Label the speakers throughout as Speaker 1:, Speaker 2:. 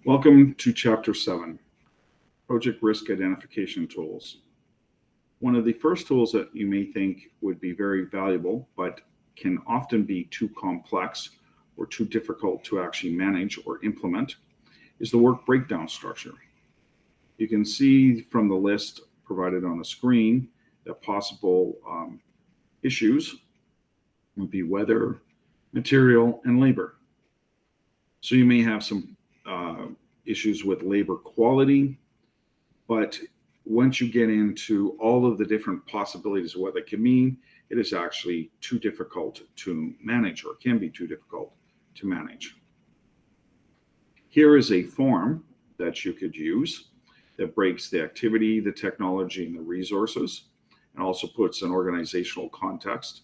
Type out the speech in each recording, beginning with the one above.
Speaker 1: Welcome to Chapter 7, Project Risk Identification Tools. One of the first tools that you may think would be very valuable, but can often be too complex or too difficult to actually manage or implement, is the work breakdown structure. You can see from the list provided on the screen that possible issues would be weather, material, and labor. So you may have some issues with labor quality, but once you get into all of the different possibilities of what that can mean, it is actually too difficult to manage, or can be too difficult to manage. Here is a form that you could use that breaks the activity, the technology, and the resources, and also puts an organizational context,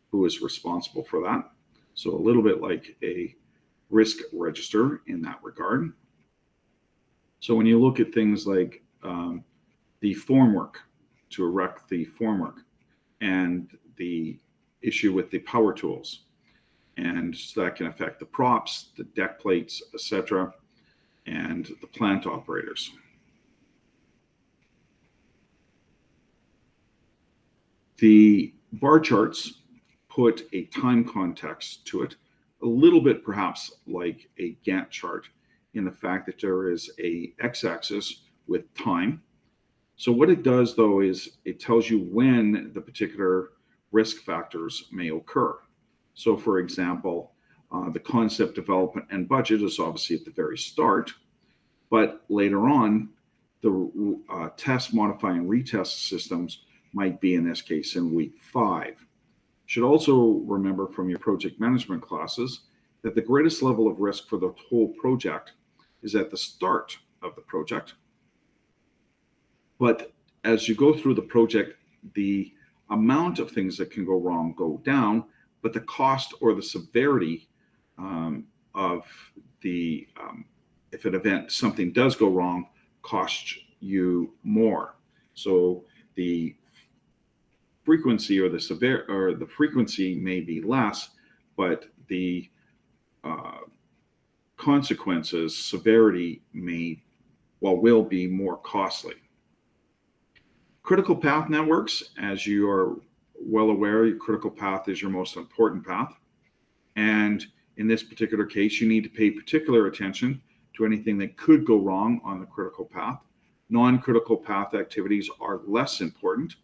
Speaker 1: who is responsible for that. So a little bit like a risk register in that regard. So when you look at things like the formwork, to erect the formwork, and the issue with the power tools, and so that can affect the props, the deck plates, etc., and the plant operators. The bar charts put a time context to it, a little bit perhaps like a Gantt chart, in the fact that there is a x-axis with time. So what it does, though, is it tells you when the particular risk factors may occur. So for example, the concept development and budget is obviously at the very start, but later on, the test, modify, and retest systems might be, in this case, in week 5. You should also remember from your project management classes that the greatest level of risk for the whole project is at the start of the project. But as you go through the project, the amount of things that can go wrong go down, but the cost or the severity of the, if an event, something does go wrong, costs you more. So the frequency or the frequency may be less, but the consequences, severity will be more costly. Critical path networks, as you are well aware, your critical path is your most important path. And in this particular case, you need to pay particular attention to anything that could go wrong on the critical path. Non-critical path activities are less important,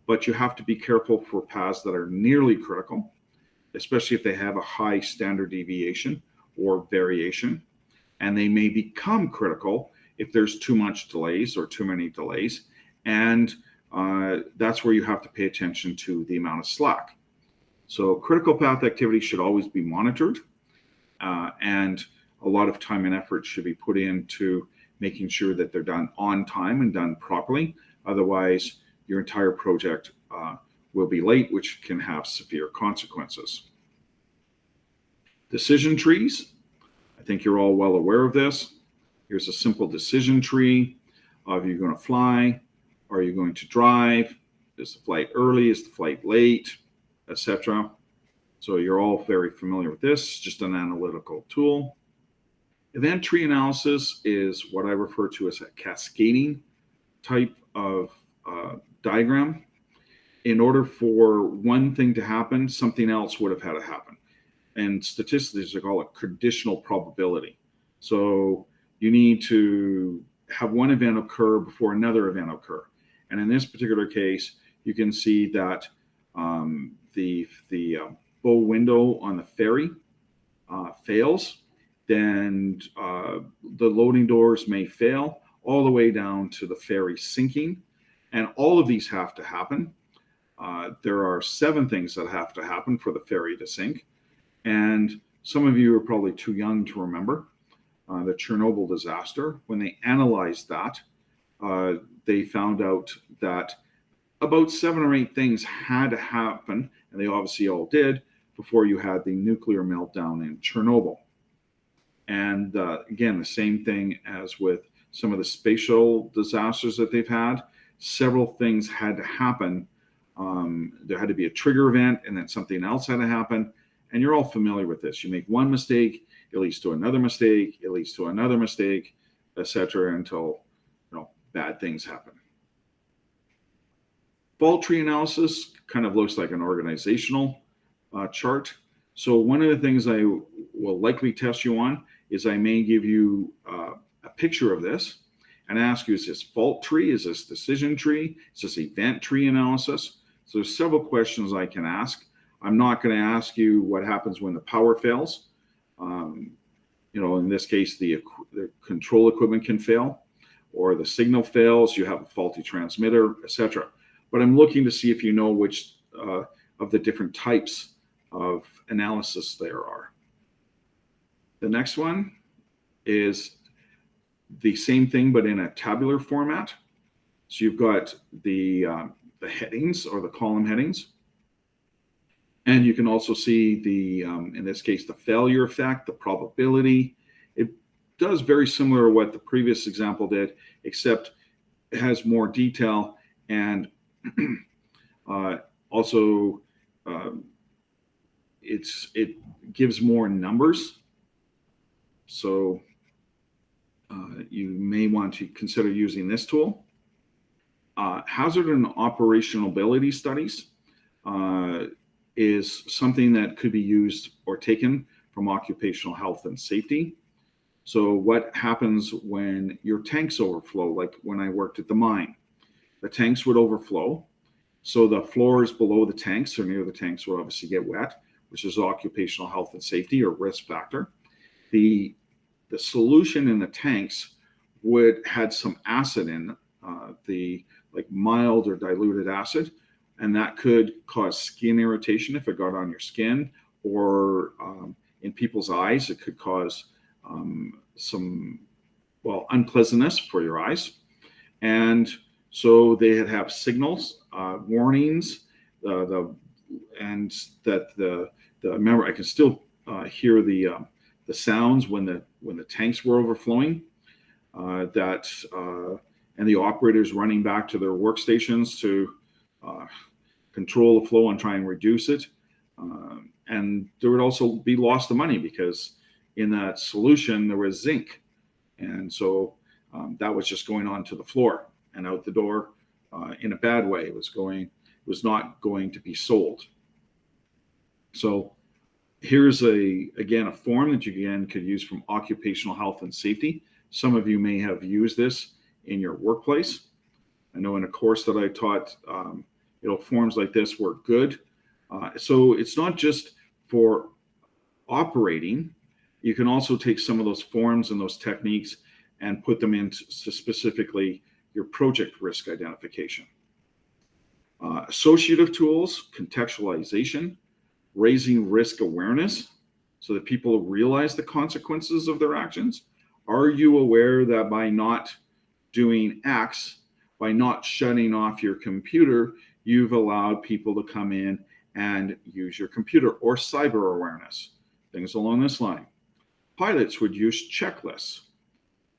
Speaker 1: but you have to be careful for paths that are nearly critical, especially if they have a high standard deviation or variation, and they may become critical if there's too much delays or too many delays, and that's where you have to pay attention to the amount of slack. So critical path activities should always be monitored, and a lot of time and effort should be put into making sure that they're done on time and done properly. Otherwise, your entire project will be late, which can have severe consequences. Decision trees. I think you're all well aware of this. Here's a simple decision tree. Are you going to fly? Are you going to drive? Is the flight early? Is the flight late? Etc. So you're all very familiar with this, just an analytical tool. Event tree analysis is what I refer to as a cascading type of diagram. In order for one thing to happen, something else would have had to happen. And statistics are called a conditional probability. So you need to have one event occur before another event occur. And in this particular case, you can see that the bow window on the ferry fails. Then the loading doors may fail all the way down to the ferry sinking. And all of these have to happen. There are 7 things that have to happen for the ferry to sink. And some of you are probably too young to remember the Chernobyl disaster. When they analyzed that, they found out that about 7 or 8 things had to happen, and they obviously all did, before you had the nuclear meltdown in Chernobyl. And again, the same thing as with some of the spatial disasters that they've had. Several things had to happen. There had to be a trigger event, and then something else had to happen. And you're all familiar with this. You make one mistake, it leads to another mistake, it leads to another mistake, etc., until bad things happen. Fault tree analysis kind of looks like an organizational chart. So one of the things I will likely test you on is I may give you a picture of this and ask you, is this fault tree? Is this decision tree? Is this event tree analysis? So there's several questions I can ask. I'm not going to ask you what happens when the power fails. In this case, the control equipment can fail, or the signal fails, you have a faulty transmitter, etc. But I'm looking to see if you know which of the different types of analysis there are. The next one is the same thing, but in a tabular format. So you've got the headings, or the column headings. And you can also see the, in this case, the failure effect, the probability. It does very similar to what the previous example did, except it has more detail, and also it gives more numbers. So you may want to consider using this tool. Hazard and operational ability studies is something that could be used or taken from occupational health and safety. So what happens when your tanks overflow? Like when I worked at the mine, the tanks would overflow. So the floors below the tanks or near the tanks would obviously get wet, which is occupational health and safety or risk factor. The solution in the tanks had some acid in, the like mild or diluted acid, and that could cause skin irritation if it got on your skin, or in people's eyes, it could cause some unpleasantness for your eyes. And so they have signals, warnings, and that remember, I can still hear the sounds when the tanks were overflowing, and the operators running back to their workstations to control the flow and try and reduce it. And there would also be loss of money, because in that solution there was zinc, and so that was just going onto the floor and out the door in a bad way. It was not going to be sold. So here's again a form that you could use from occupational health and safety. Some of you may have used this in your workplace. I know in a course that I taught, forms like this were good. So it's not just for operating. You can also take some of those forms and those techniques and put them into specifically your project risk identification. Associative tools, contextualization, raising risk awareness so that people realize the consequences of their actions. Are you aware that by not doing X, by not shutting off your computer, you've allowed people to come in and use your computer? Or cyber awareness, things along this line. Pilots would use checklists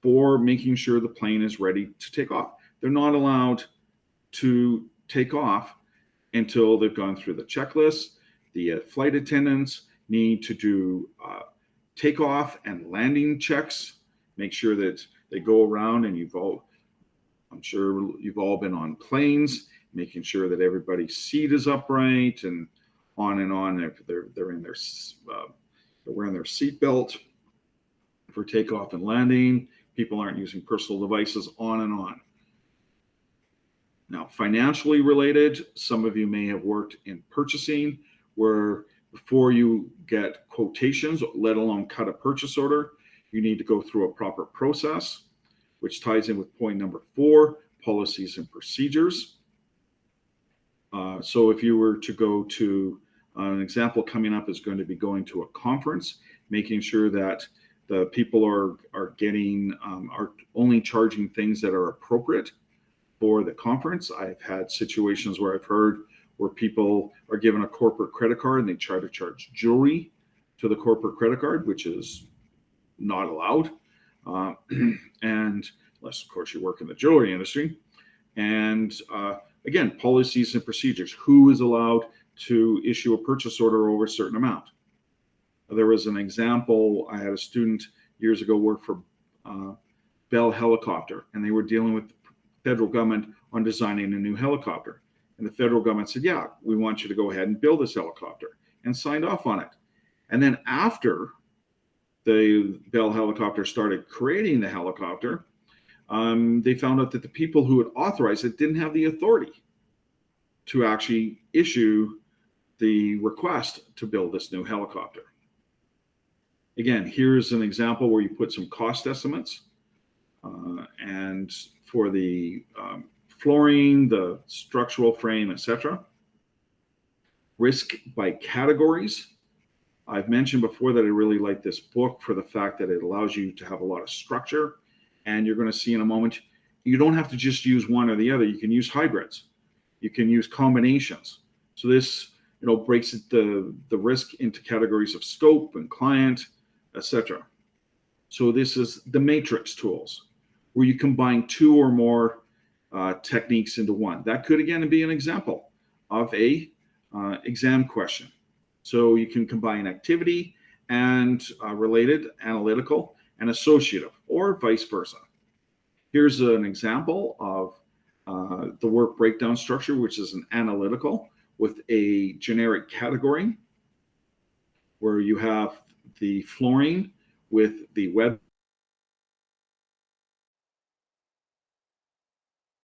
Speaker 1: for making sure the plane is ready to take off. They're not allowed to take off until they've gone through the checklist. The flight attendants need to do takeoff and landing checks, make sure that they go around, and I'm sure you've all been on planes, making sure that everybody's seat is upright, and on and on. If they're wearing their seat belt for takeoff and landing, people aren't using personal devices, on and on. Now, financially related, some of you may have worked in purchasing, where before you get quotations, let alone cut a purchase order, you need to go through a proper process, which ties in with point number 4, policies and procedures. So if you were to go to an example coming up is going to be going to a conference, making sure that the people are getting are only charging things that are appropriate for the conference. I've had situations where I've heard where people are given a corporate credit card and they try to charge jewelry to the corporate credit card, which is not allowed. And unless, of course, you work in the jewelry industry. And again, policies and procedures. Who is allowed to issue a purchase order over a certain amount? There was an example. I had a student years ago work for Bell Helicopter, and they were dealing with the federal government on designing a new helicopter. And the federal government said, yeah, we want you to go ahead and build this helicopter, and signed off on it. And then after the Bell Helicopter started creating the helicopter, they found out that the people who had authorized it didn't have the authority to actually issue the request to build this new helicopter. Again, here's an example where you put some cost estimates, and for the flooring, the structural frame, etc. Risk by categories. I've mentioned before that I really like this book for the fact that it allows you to have a lot of structure, and you're going to see in a moment, you don't have to just use one or the other. You can use hybrids. You can use combinations. So this, breaks the risk into categories of scope and client, etc. So this is the matrix tools, where you combine two or more techniques into one. That could again be an example of a exam question. So you can combine activity and related, analytical, and associative, or vice versa. Here's an example of the work breakdown structure, which is an analytical with a generic category, where you have the flooring with the web